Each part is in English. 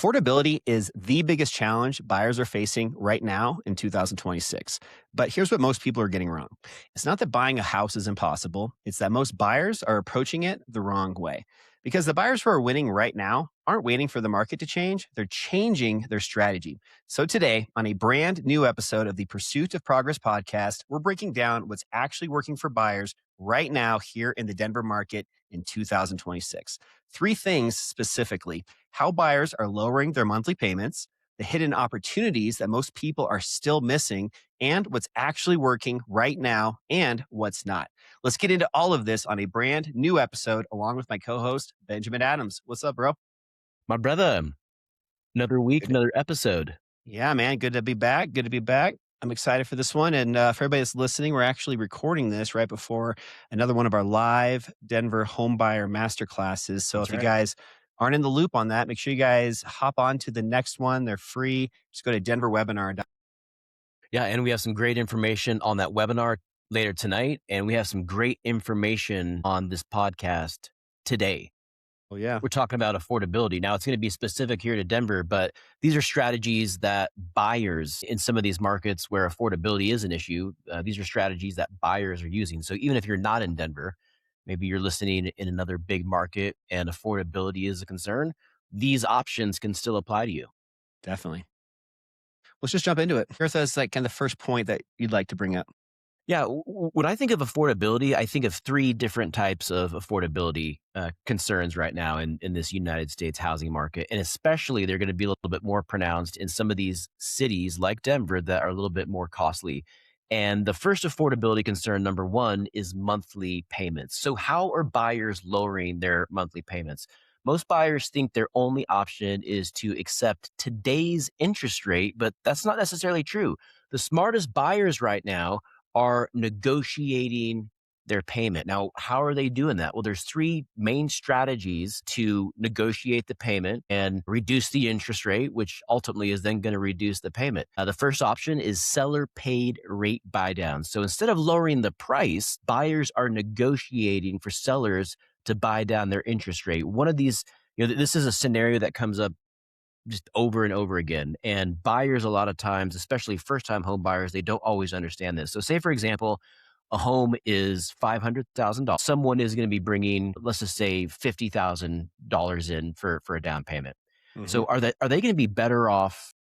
Affordability is the biggest challenge buyers are facing right now in 2026. But here's what most people are getting wrong. It's not that buying a house is impossible, it's that most buyers are approaching it the wrong way. Because the buyers who are winning right now aren't waiting for the market to change, they're changing their strategy. So today, on a brand new episode of the Pursuit of Progress podcast, we're breaking down what's actually working for buyers right now here in the Denver market in 2026. Three things specifically: how buyers are lowering their monthly payments, the hidden opportunities that most people are still missing, and what's actually working right now and what's not. Let's get into all of this on a brand new episode along with my co-host, Benjamin Adams. What's up, bro? My brother, another week, Good. another episode. Yeah, man. Good to be back. Good to be back. I'm excited for this one. And for everybody that's listening, we're actually recording this right before another one of our live Denver homebuyer masterclasses. So That's if you right. guys aren't in the loop on that, make sure you guys hop on to the next one. They're free. Just go to denverwebinar.com. Yeah, and we have some great information on that webinar later tonight, and we have some great information on this podcast today. Oh, yeah. We're talking about affordability. Now, it's going to be specific here to Denver, but these are strategies that buyers in some of these markets where affordability is an issue, these are strategies that buyers are using. So even if you're not in Denver, maybe you're listening in another big market and affordability is a concern, these options can still apply to you. Definitely. Let's just jump into it. Here's us like kind of the first point that you'd like to bring up. Yeah, when I think of affordability, I think of three different types of affordability concerns right now in this United States housing market. And especially they're going to be a little bit more pronounced in some of these cities like Denver that are a little bit more costly. And the first affordability concern, number one, is monthly payments. So how are buyers lowering their monthly payments? Most buyers think their only option is to accept today's interest rate, but that's not necessarily true. The smartest buyers right now are negotiating their payment. Now, how are they doing that? Well, there's three main strategies to negotiate the payment and reduce the interest rate, which ultimately is then going to reduce the payment. The first option is seller paid rate buy down. So instead of lowering the price, buyers are negotiating for sellers to buy down their interest rate. One of these, this is a scenario that comes up just over and over again. And buyers, a lot of times, especially first-time home buyers, they don't always understand this. So say, for example, a home is $500,000. Someone is going to be bringing, let's just say, $50,000 in for a down payment. So are they going to be better off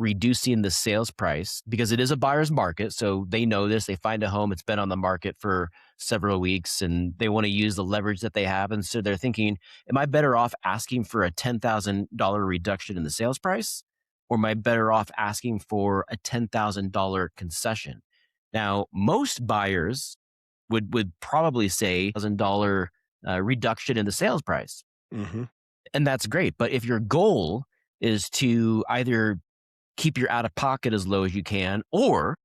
reducing the sales price, because it is a buyer's market? So they know this. They find a home, it's been on the market for several weeks, and they want to use the leverage that they have. And so they're thinking, am I better off asking for a $10,000 reduction in the sales price? Or am I better off asking for a $10,000 concession? Now, most buyers would probably say $1,000 reduction in the sales price. And that's great. But if your goal is to either keep your out of pocket as low as you can, or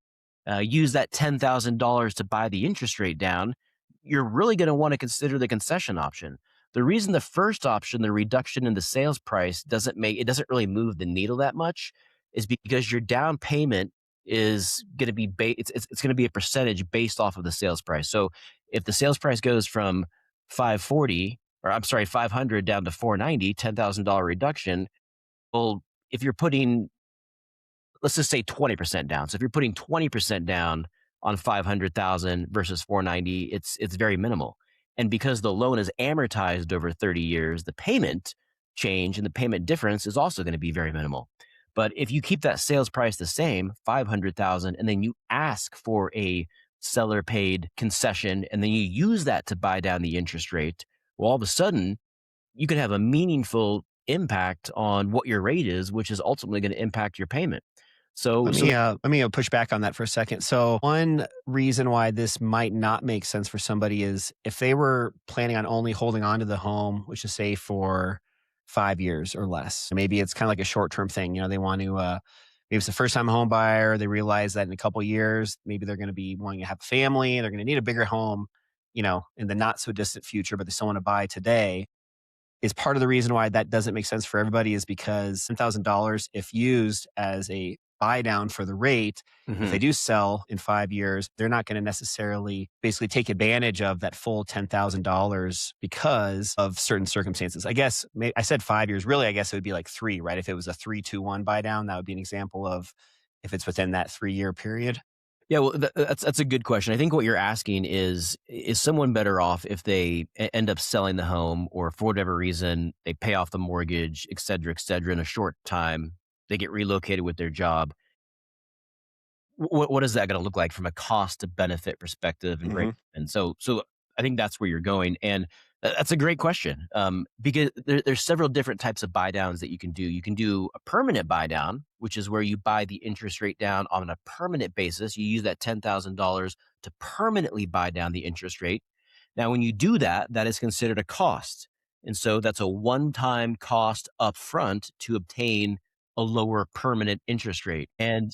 use that $10,000 to buy the interest rate down, you're really going to want to consider the concession option. The reason the first option, the reduction in the sales price, doesn't really move the needle that much is because your down payment is going to be it's going to be a percentage based off of the sales price. So if the sales price goes from 500 down to 490, $10,000 reduction. Well, if you're putting, let's just say 20% down. So if you're putting 20% down on 500,000 versus 490, it's very minimal. And because the loan is amortized over 30 years, the payment change and the payment difference is also going to be very minimal. But if you keep that sales price the same, 500,000, and then you ask for a seller paid concession, and then you use that to buy down the interest rate, well, all of a sudden you can have a meaningful impact on what your rate is, which is ultimately going to impact your payment. So let me push back on that for a second. So one reason why this might not make sense for somebody is if they were planning on only holding on to the home, which is say for 5 years or less. Maybe it's kind of like a short-term thing. They want to, maybe it's a first-time home buyer. They realize that in a couple of years, maybe they're going to be wanting to have a family. They're going to need a bigger home, in the not so distant future, but they still want to buy today. Is part of the reason why that doesn't make sense for everybody is because $10,000, if used as a buy down for the rate. If Hmm. they do sell in 5 years, they're not going to necessarily basically take advantage of that full $10,000 because of certain circumstances. I guess I said 5 years. Really, I guess it would be like three, right? If it was a 3-2-1 buy down, that would be an example of if it's within that 3 year period. Yeah, well, that's a good question. I think what you're asking is someone better off if they end up selling the home, or for whatever reason they pay off the mortgage, et cetera, in a short time, they get relocated with their job. What is that going to look like from a cost to benefit perspective and break? Hmm. And so I think that's where you're going, and that's a great question, because there's several different types of buy downs that you can do. You can do a permanent buy down, which is where you buy the interest rate down on a permanent basis. You use that $10,000 to permanently buy down the interest rate. Now, when you do that, that is considered a cost, and so that's a one-time cost upfront to obtain a lower permanent interest rate. And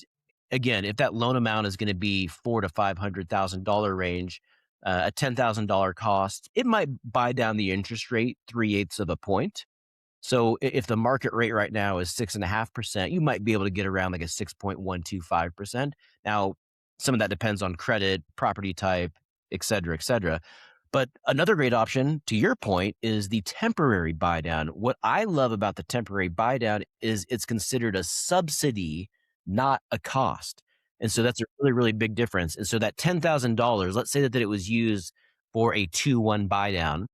again, if that loan amount is going to be four to $500,000 range, a $10,000 cost, it might buy down the interest rate 3/8 of a point. So if the market rate right now is 6.5%, you might be able to get around like a 6.125%. Now, some of that depends on credit, property type, et cetera, et cetera. But another great option, to your point, is the temporary buy down. What I love about the temporary buy down is it's considered a subsidy, not a cost. And so that's a really, really big difference. And so that $10,000, let's say that it was used for a 2-1 buy down.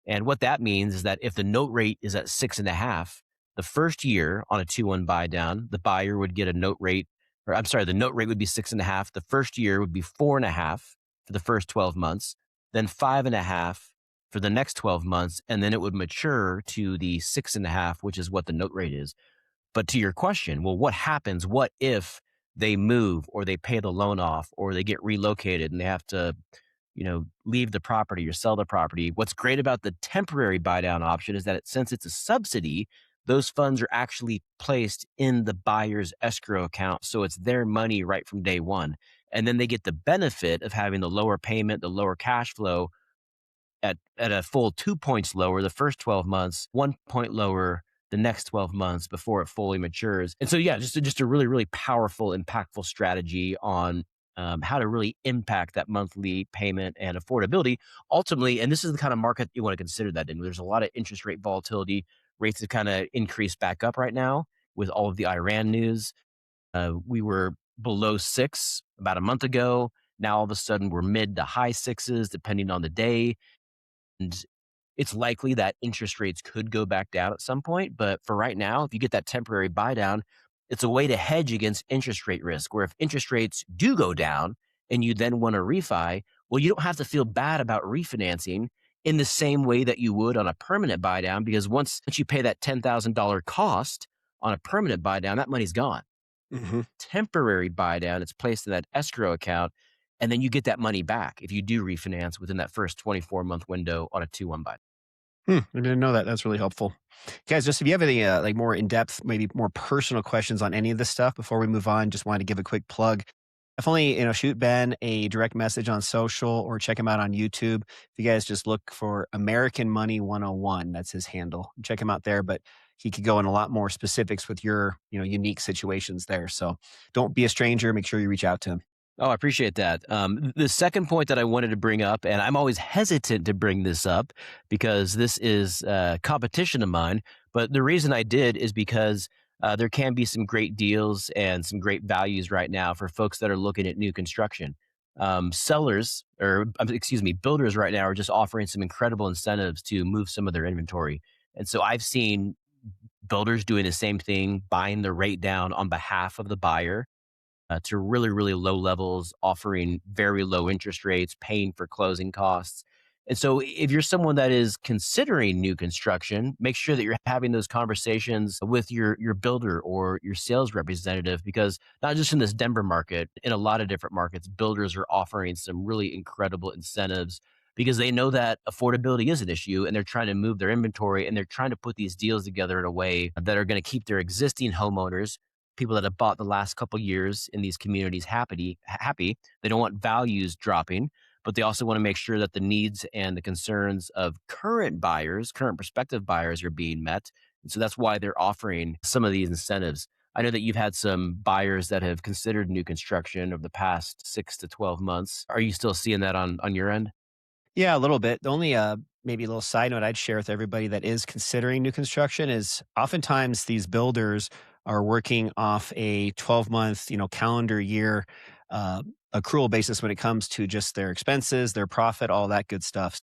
And what that means is that if the note rate is at 6.5, the first year on a 2-1 buy down, the buyer would get a note rate, or I'm sorry, the note rate would be 6.5. The first year would be 4.5 for the first 12 months, then 5.5 for the next 12 months, and then it would mature to the 6.5, which is what the note rate is. But to your question, well, what happens? What if they move, or they pay the loan off, or they get relocated and they have to, leave the property or sell the property? What's great about the temporary buy down option is that since it's a subsidy, those funds are actually placed in the buyer's escrow account. So it's their money right from day one. And then they get the benefit of having the lower payment, the lower cash flow at a full 2 points lower the first 12 months, 1 point lower the next 12 months before it fully matures. And so, yeah, just a really, really powerful, impactful strategy on how to really impact that monthly payment and affordability ultimately. And this is the kind of market you want to consider that in. There's a lot of interest rate volatility. Rates have kind of increased back up right now with all of the Iran news. We were below six about a month ago. Now, all of a sudden, we're mid to high sixes, depending on the day. And it's likely that interest rates could go back down at some point. But for right now, if you get that temporary buy down, it's a way to hedge against interest rate risk, where if interest rates do go down and you then want to refi, well, you don't have to feel bad about refinancing in the same way that you would on a permanent buy down, because once you pay that $10,000 cost on a permanent buy down, that money's gone. Hmm. Temporary buy down, it's placed in that escrow account, and then you get that money back if you do refinance within that first 24-month window on a 2-1 buy. I didn't know that. That's really helpful. Guys, just if you have any like more in-depth, maybe more personal questions on any of this stuff before we move on, just wanted to give a quick plug. Definitely, shoot Ben a direct message on social or check him out on YouTube. If you guys just look for American Money 101, that's his handle. Check him out there, but he could go in a lot more specifics with your, unique situations there. So don't be a stranger. Make sure you reach out to him. Oh, I appreciate that. The second point that I wanted to bring up, and I'm always hesitant to bring this up because this is competition of mine, but the reason I did is because there can be some great deals and some great values right now for folks that are looking at new construction. Builders right now are just offering some incredible incentives to move some of their inventory. And so I've seen builders doing the same thing, buying the rate down on behalf of the buyer to really, really low levels, offering very low interest rates, paying for closing costs. And so, if you're someone that is considering new construction, make sure that you're having those conversations with your builder or your sales representative, because not just in this Denver market, in a lot of different markets, builders are offering some really incredible incentives because they know that affordability is an issue, and they're trying to move their inventory, and they're trying to put these deals together in a way that are going to keep their existing homeowners, people that have bought the last couple years in these communities, happy. They don't want values dropping, but they also want to make sure that the needs and the concerns of current buyers, current prospective buyers, are being met. And so that's why they're offering some of these incentives. I know that you've had some buyers that have considered new construction over the past 6 to 12 months. Are you still seeing that on your end? Yeah, a little bit. The only maybe a little side note I'd share with everybody that is considering new construction is oftentimes these builders are working off a 12-month, calendar year uh, accrual basis when it comes to just their expenses, their profit, all that good stuff.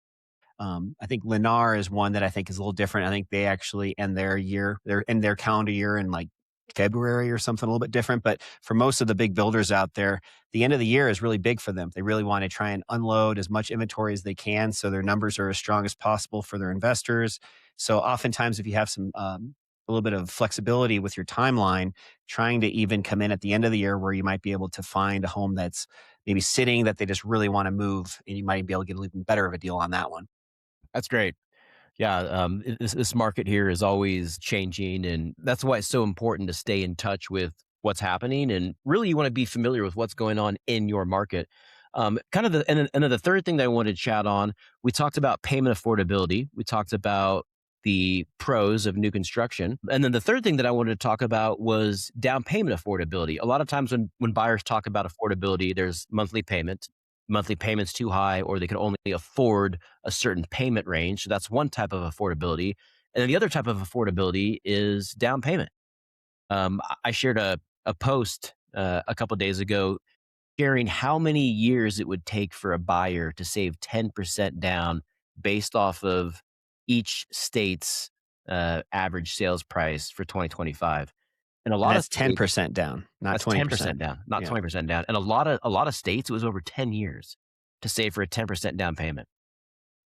I think Lennar is one that I think is a little different. I think they actually end their calendar year in like February or something a little bit different. But for most of the big builders out there, the end of the year is really big for them. They really want to try and unload as much inventory as they can so their numbers are as strong as possible for their investors. So oftentimes, if you have a little bit of flexibility with your timeline, trying to even come in at the end of the year where you might be able to find a home that's maybe sitting that they just really want to move, and you might be able to get a little better of a deal on that one. That's great. Yeah, this market here is always changing, and that's why it's so important to stay in touch with what's happening. And really, you want to be familiar with what's going on in your market. Kind of and then the third thing that I wanted to chat on, we talked about payment affordability. We talked about the pros of new construction, and then the third thing that I wanted to talk about was down payment affordability. A lot of times when buyers talk about affordability, there's monthly payment. Monthly payments too high, or they can only afford a certain payment range. So that's one type of affordability. And then the other type of affordability is down payment. I shared a post a couple days ago sharing how many years it would take for a buyer to save 10% down based off of each state's average sales price for 2025. And a And lot of that's states, 10% down, not that's 20%. 10% down, not Yeah. 20% down. And a lot of states, it was over 10 years to save for a 10% down payment.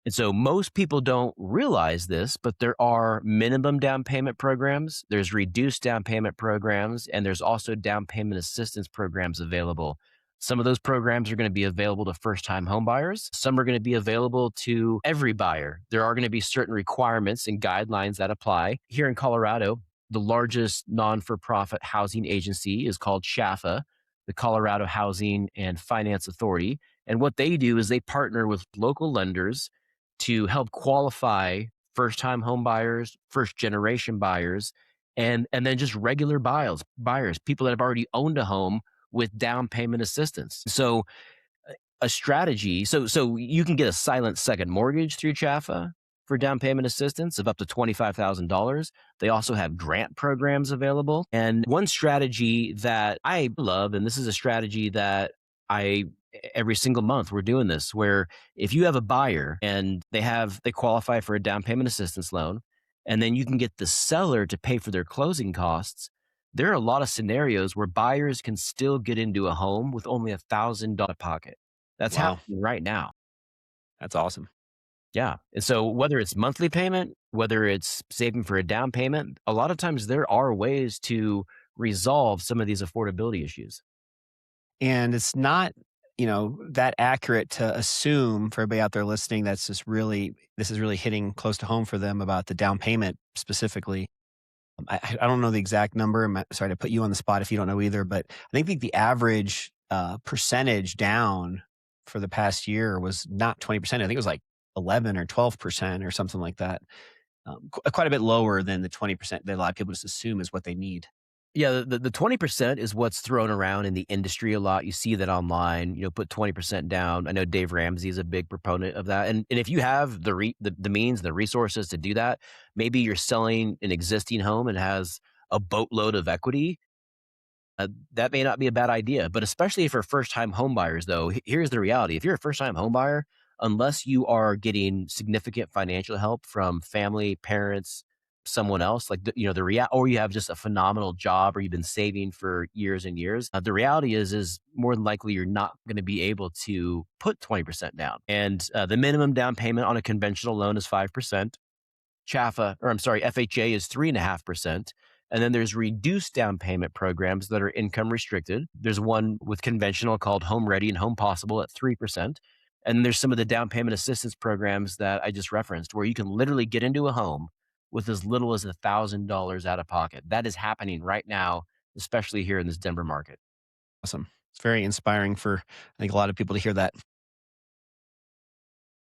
And so most people don't realize this, but there are minimum down payment programs, there's reduced down payment programs, and there's also down payment assistance programs available. Some of those programs are going to be available to first time home buyers. Some are going to be available to every buyer. There are going to be certain requirements and guidelines that apply. Here in Colorado, the largest non for profit housing agency is called SHAFA, the Colorado Housing and Finance Authority. And what they do is they partner with local lenders to help qualify first time home buyers, first generation buyers, and then just regular buyers, people that have already owned a home with down payment assistance. So a strategy, so you can get a silent second mortgage through Chaffa for down payment assistance of up to $25,000. They also have grant programs available. And one strategy that I love, and this is a strategy that I every single month we're doing this, where if you have a buyer and they qualify for a down payment assistance loan, and then you can get the seller to pay for their closing costs. There are a lot of scenarios where buyers can still get into a home with only $1,000 pocket. That's Wow. happening right now. That's awesome. Yeah. And so whether it's monthly payment, whether it's saving for a down payment, a lot of times there are ways to resolve some of these affordability issues. And it's not, that accurate to assume for everybody out there listening that's just really this is really hitting close to home for them about the down payment specifically. I don't know the exact number. Sorry to put you on the spot if you don't know either, but I think the average percentage down for the past year was not 20%. I think it was like 11 or 12% or something like that. Quite a bit lower than the 20% that a lot of people just assume is what they need. Yeah, the 20% is what's thrown around in the industry a lot. You see that online, put 20% down. I know Dave Ramsey is a big proponent of that. And if you have the means, the resources to do that, maybe you're selling an existing home and has a boatload of equity. That may not be a bad idea, but especially for first time home buyers, though, here's the reality. If you're a first time home buyer, unless you are getting significant financial help from family, parents, someone else, like or you have just a phenomenal job, or you've been saving for years and years. The reality is more than likely you're not going to be able to put 20% down, and the minimum down payment on a conventional loan is 5%. FHA is 3.5%. And then there's reduced down payment programs that are income restricted. There's one with conventional called Home Ready and Home Possible at 3%. And there's some of the down payment assistance programs that I just referenced where you can literally get into a home with as little as $1,000 out of pocket. That is happening right now, especially here in this Denver market. Awesome. It's very inspiring for I think a lot of people to hear that.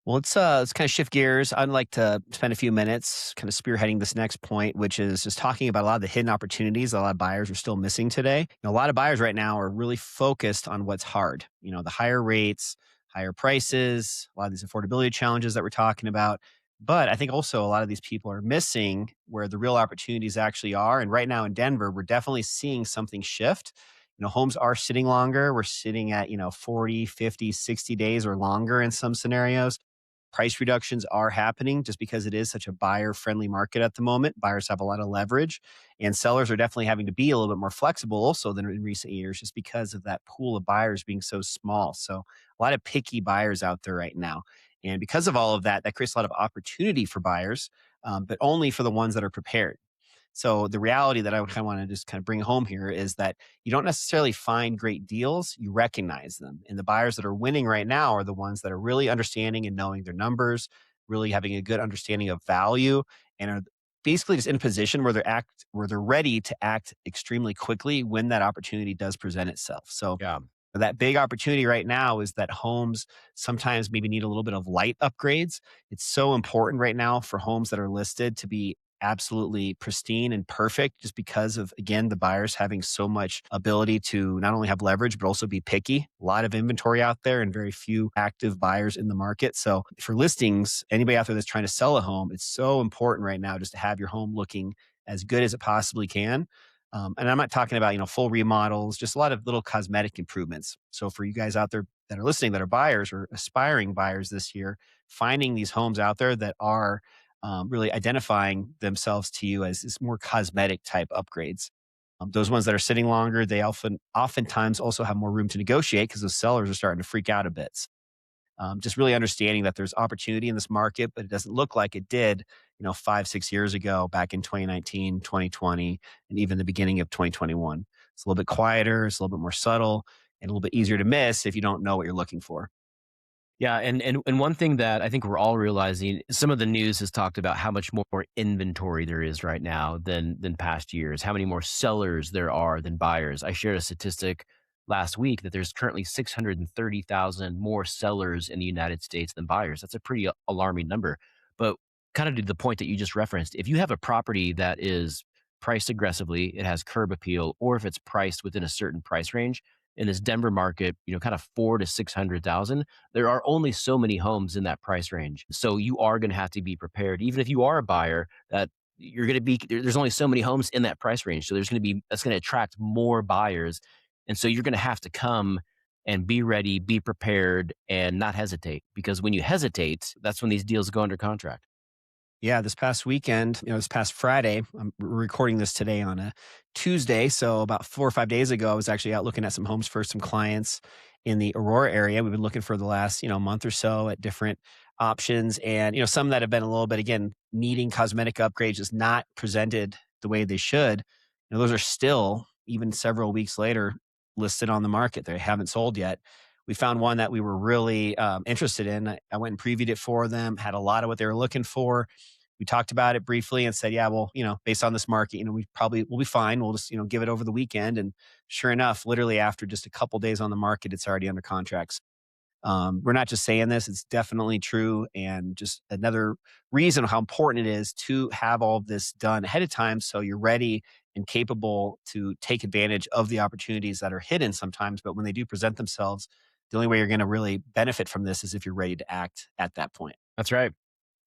Well, let's kind of shift gears. I'd like to spend a few minutes kind of spearheading this next point, which is just talking about a lot of the hidden opportunities that a lot of buyers are still missing today. A lot of buyers right now are really focused on what's hard. The higher rates, higher prices, a lot of these affordability challenges that we're talking about. But I think also a lot of these people are missing where the real opportunities actually are. And right now in Denver, we're definitely seeing something shift. Homes are sitting longer. We're sitting at, 40, 50, 60 days or longer in some scenarios. Price reductions are happening just because it is such a buyer friendly market at the moment. Buyers have a lot of leverage, and sellers are definitely having to be a little bit more flexible also than in recent years just because of that pool of buyers being so small. So, a lot of picky buyers out there right now. And because of all of that, that creates a lot of opportunity for buyers, but only for the ones that are prepared. So the reality that I would kind of want to just kind of bring home here is that you don't necessarily find great deals, you recognize them. And the buyers that are winning right now are the ones that are really understanding and knowing their numbers, really having a good understanding of value, and are basically just in a position where they're ready to act extremely quickly when that opportunity does present itself. So Yeah. that big opportunity right now is that homes sometimes maybe need a little bit of light upgrades. It's so important right now for homes that are listed to be absolutely pristine and perfect just because of, again, the buyers having so much ability to not only have leverage but also be picky. A lot of inventory out there and very few active buyers in the market. So for listings, anybody out there that's trying to sell a home, it's so important right now just to have your home looking as good as it possibly can. And I'm not talking about, full remodels, just a lot of little cosmetic improvements. So for you guys out there that are listening that are buyers or aspiring buyers this year, finding these homes out there that are really identifying themselves to you as this more cosmetic type upgrades. Those ones that are sitting longer, they oftentimes also have more room to negotiate because those sellers are starting to freak out a bit. Just really understanding that there's opportunity in this market, but it doesn't look like it did, 5, 6 years ago, back in 2019, 2020, and even the beginning of 2021. It's a little bit quieter, it's a little bit more subtle, and a little bit easier to miss if you don't know what you're looking for. Yeah, and one thing that I think we're all realizing, some of the news has talked about how much more inventory there is right now than past years, how many more sellers there are than buyers. I shared a statistic last week that there's currently 630,000 more sellers in the United States than buyers. That's a pretty alarming number. But kind of to the point that you just referenced, if you have a property that is priced aggressively, it has curb appeal, or if it's priced within a certain price range in this Denver market, kind of 4 to 600,000, there are only so many homes in that price range. So you are going to have to be prepared, even if you are a buyer, that you're going to be there's only so many homes in that price range. So that's going to attract more buyers. And so you're going to have to come and be ready, be prepared, and not hesitate. Because when you hesitate, that's when these deals go under contract. Yeah, this past weekend, this past Friday, I'm recording this today on a Tuesday. So about 4 or 5 days ago, I was actually out looking at some homes for some clients in the Aurora area. We've been looking for the last, month or so at different options. And, some that have been a little bit, again, needing cosmetic upgrades, just not presented the way they should. Those are still, even several weeks later, listed on the market. They haven't sold yet. We found one that we were really interested in. I went and previewed it for them, had a lot of what they were looking for. We talked about it briefly and said, yeah, well, based on this market, we'll be fine. We'll just, give it over the weekend. And sure enough, literally after just a couple days on the market, it's already under contracts. We're not just saying this, it's definitely true. And just another reason how important it is to have all of this done ahead of time so you're ready and capable to take advantage of the opportunities that are hidden sometimes. But when they do present themselves, the only way you're going to really benefit from this is if you're ready to act at that point. That's right.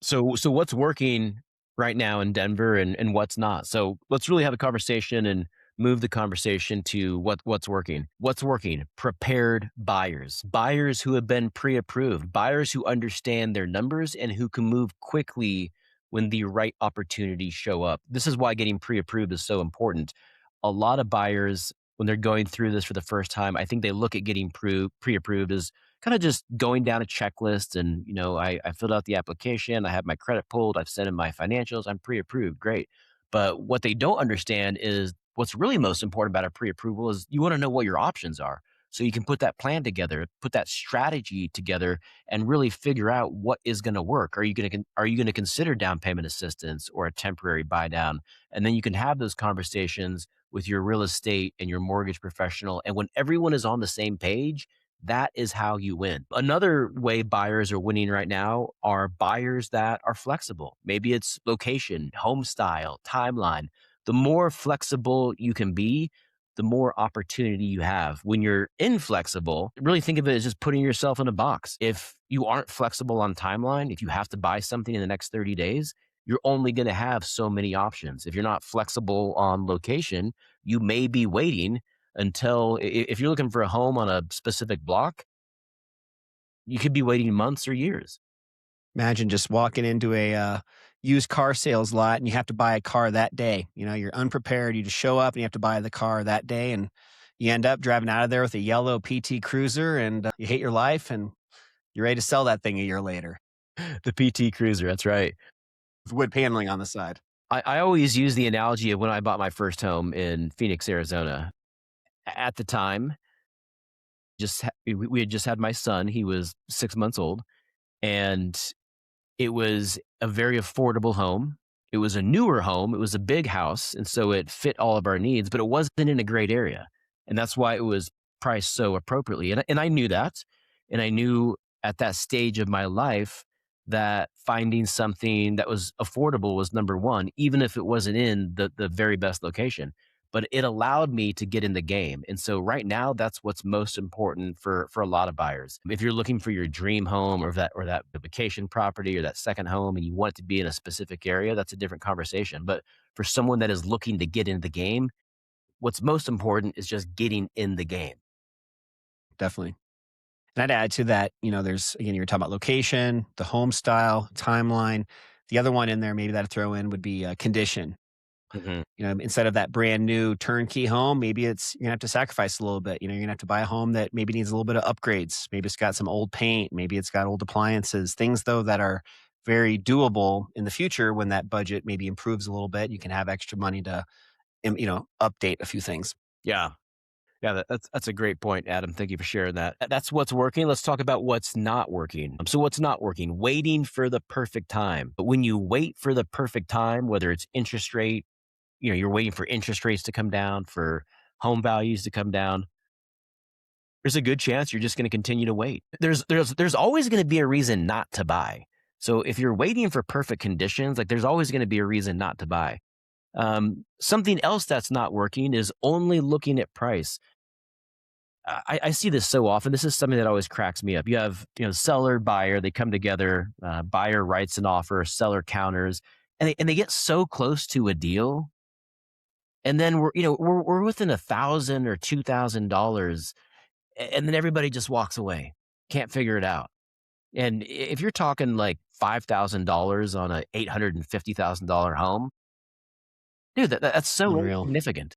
So what's working right now in Denver and what's not? So let's really have a conversation and move the conversation to what's working. What's working? Prepared buyers. Buyers who have been pre-approved, buyers who understand their numbers and who can move quickly when the right opportunities show up. This is why getting pre-approved is so important. A lot of buyers, when they're going through this for the first time, I think they look at getting pre-approved as kind of just going down a checklist. And I filled out the application, I have my credit pulled, I've sent in my financials, I'm pre-approved, great. But what they don't understand is what's really most important about a pre-approval is you want to know what your options are, so you can put that plan together, put that strategy together, and really figure out what is going to work. Are you going to consider down payment assistance or a temporary buy down? And then you can have those conversations with your real estate and your mortgage professional, and when everyone is on the same page, That is how you win. Another way buyers are winning right now are buyers that are flexible. Maybe it's location, home style, timeline. The more flexible you can be, the more opportunity you have. When you're inflexible, really think of it as just putting yourself in a box. If you aren't flexible on timeline, if you have to buy something in the next 30 days, you're only going to have so many options. If you're not flexible on location, you may be waiting until if you're looking for a home on a specific block, you could be waiting months or years. Imagine just walking into a used car sales lot and you have to buy a car that day. You know, you're unprepared. You just show up and you have to buy the car that day, and you end up driving out of there with a yellow PT Cruiser, and you hate your life, and you're ready to sell that thing a year later The PT Cruiser, that's right. with wood paneling on the side. I always use the analogy of when I bought my first home in Phoenix, Arizona. At the time, we had just had my son. He was 6 months old, and it was a very affordable home. It was a newer home. It was a big house, and so it fit all of our needs, but it wasn't in a great area. And that's why it was priced so appropriately. And I knew that. And I knew at that stage of my life that finding something that was affordable was number one, even if it wasn't in the very best location. But it allowed me to get in the game. And so right now, that's what's most important for a lot of buyers. If you're looking for your dream home or that vacation property or that second home and you want it to be in a specific area, that's a different conversation. But for someone that is looking to get in the game, what's most important is just getting in the game. Definitely. And I'd add to that, you know, there's, again, you were talking about location, the home style, timeline. The other one in there, maybe that I'd throw in would be condition. Mhm. You know, instead of that brand new turnkey home, maybe you're gonna have to sacrifice a little bit. You know, you're gonna have to buy a home that maybe needs a little bit of upgrades. Maybe it's got some old paint, maybe it's got old appliances, things though that are very doable in the future when that budget maybe improves a little bit. You can have extra money to, update a few things. Yeah. Yeah, that's a great point, Adam. Thank you for sharing that. That's what's working. Let's talk about what's not working. So what's not working? Waiting for the perfect time. But when you wait for the perfect time, whether it's interest rate, you're waiting for interest rates to come down, for home values to come down, there's a good chance you're just going to continue to wait. There's always going to be a reason not to buy. So if you're waiting for perfect conditions, like there's always going to be a reason not to buy. Something else that's not working is only looking at price. I see this so often. This is something that always cracks me up. You have, seller, buyer, they come together, buyer writes an offer, seller counters, and they get so close to a deal. And then we're within $1,000 or $2,000, and then everybody just walks away. Can't figure it out. And if you're talking like $5,000 on a $850,000 home, dude, that's so Unreal. insignificant.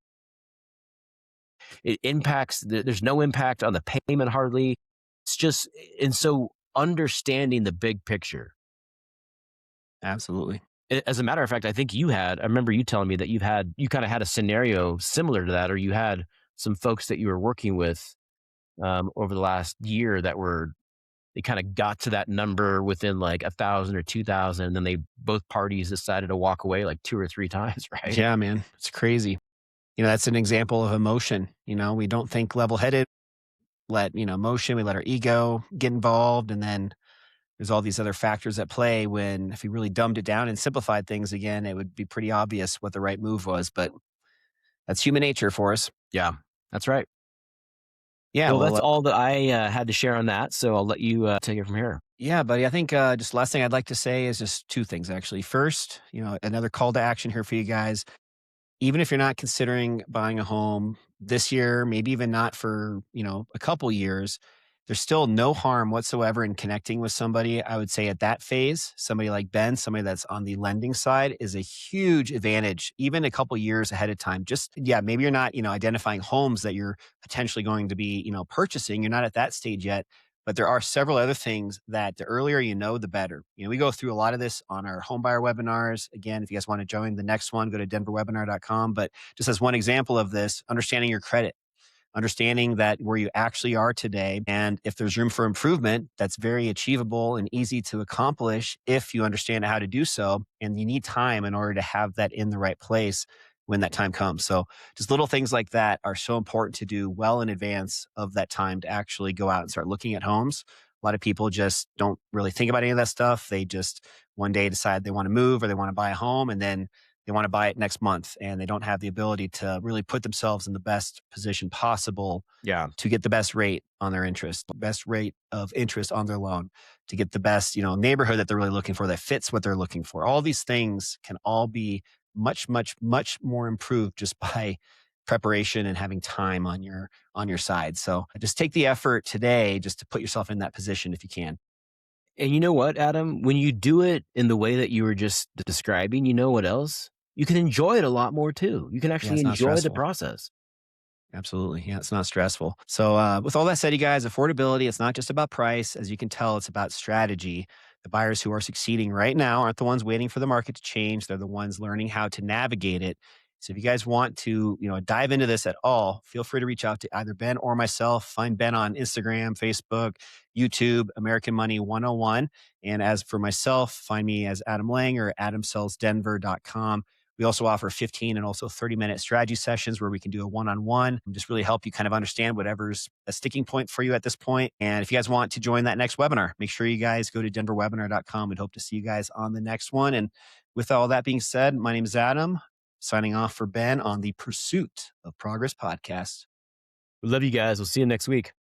It impacts there's no impact on the payment hardly. It's just and so understanding the big picture. Absolutely. As a matter of fact, I remember you telling me that you kinda had a scenario similar to that, or you had some folks that you were working with, over the last year they kinda got to that number within like 1,000 or 2,000, and then they both parties decided to walk away like 2 or 3 times, right? Yeah, man. It's crazy. You know, that's an example of emotion. You know, we don't think level headed, let, emotion, we let our ego get involved. And then there's all these other factors at play when if we really dumbed it down and simplified things again, it would be pretty obvious what the right move was. But that's human nature for us. Yeah, that's right. Yeah. Well, Well, that's all that I, had to share on that, so I'll let you, take it from here. yeah, buddy. I think just last thing I'd like to say is just two things, actually. First, another call to action here for you guys. Even if you're not considering buying a home this year, maybe even not for, a couple years, there's still no harm whatsoever in connecting with somebody. I would say at that phase, somebody like Ben, somebody that's on the lending side is a huge advantage, even a couple years ahead of time. Just, yeah, maybe you're not, identifying homes that you're potentially going to be, purchasing. You're not at that stage yet. But there are several other things that the earlier you know, the better. You know, we go through a lot of this on our homebuyer webinars. Again, if you guys want to join the next one, go to denverwebinar.com. But just as one example of this, understanding your credit, understanding that where you actually are today, and if there's room for improvement, that's very achievable and easy to accomplish if you understand how to do so. And you need time in order to have that in the right place. when that time comes. So just little things like that are so important to do well in advance of that time to actually go out and start looking at homes. A lot of people just don't really think about any of that stuff. They just one day decide they want to move or they want to buy a home, and then they want to buy it next month, and they don't have the ability to really put themselves in the best position possible Yeah. to get the best rate on their interest, best rate of interest on their loan, to get the best, neighborhood that they're really looking for that fits what they're looking for. All these things can all be much, much, much more improved just by preparation and having time on your side. So just take the effort today just to put yourself in that position if you can. And you know what, Adam? When you do it in the way that you were just describing, you know what else? You can enjoy it a lot more too. You can Yeah, actually it's not enjoy the stressful. process. Absolutely. Yeah, it's not stressful. So, with all that said, you guys, affordability, it's not just about price. As you can tell, it's about strategy. The buyers who are succeeding right now aren't the ones waiting for the market to change. They're the ones learning how to navigate it. So, if you guys want to, dive into this at all, feel free to reach out to either Ben or myself. Find Ben on Instagram, Facebook, YouTube, American Money 101. And as for myself, find me as Adam Lang or adamsellsdenver.com. We also offer 15 and also 30-minute strategy sessions where we can do a one-on-one and just really help you kind of understand whatever's a sticking point for you at this point. And if you guys want to join that next webinar, make sure you guys go to denverwebinar.com. We'd hope to see you guys on the next one. And with all that being said, my name is Adam, signing off for Ben on the Pursuit of Progress podcast. We love you guys. We'll see you next week.